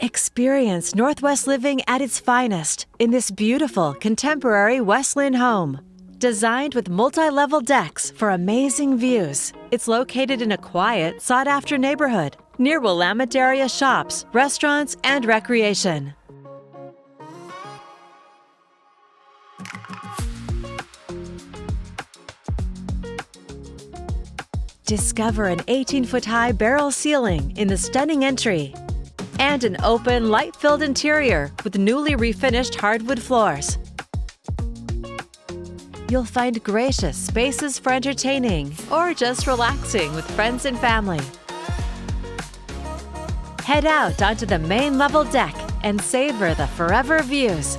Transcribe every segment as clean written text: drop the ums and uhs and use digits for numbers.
Experience Northwest living at its finest in this beautiful, contemporary West Linn home. Designed with multi-level decks for amazing views, it's located in a quiet, sought-after neighborhood near Willamette area shops, restaurants, and recreation. Discover an 18-foot-high barrel ceiling in the stunning entry and an open, light-filled interior with newly refinished hardwood floors. You'll find gracious spaces for entertaining or just relaxing with friends and family. Head out onto the main level deck and savor the forever views.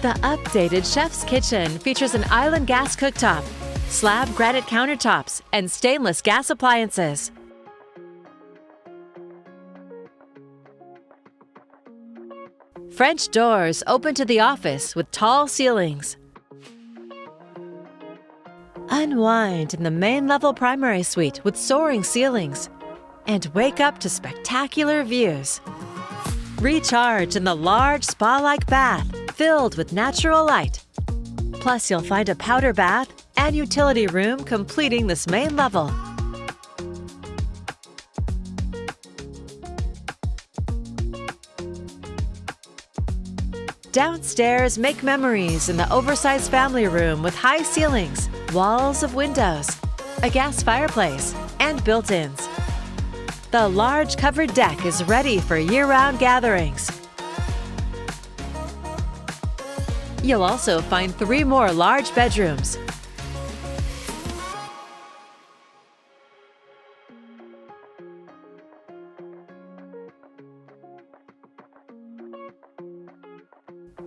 The updated chef's kitchen features an island gas cooktop, slab granite countertops, and stainless gas appliances. French doors open to the office with tall ceilings. Unwind in the main level primary suite with soaring ceilings and wake up to spectacular views. Recharge in the large spa-like bath filled with natural light. Plus, you'll find a powder bath and utility room completing this main level. Downstairs, make memories in the oversized family room with high ceilings, walls of windows, a gas fireplace, and built-ins. The large covered deck is ready for year-round gatherings. You'll also find 3 more large bedrooms.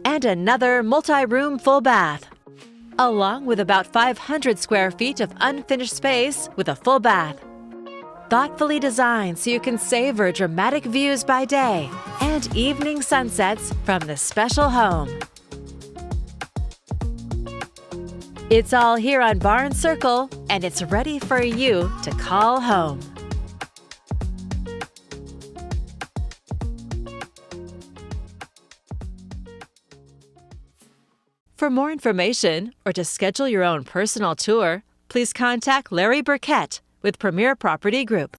And another multi-room full bath, along with about 500 square feet of unfinished space with a full bath. Thoughtfully designed so you can savor dramatic views by day and evening sunsets from this special home. It's all here on Barn Circle, and it's ready for you to call home. For more information or to schedule your own personal tour, please contact Larry Burkett with Premier Property Group.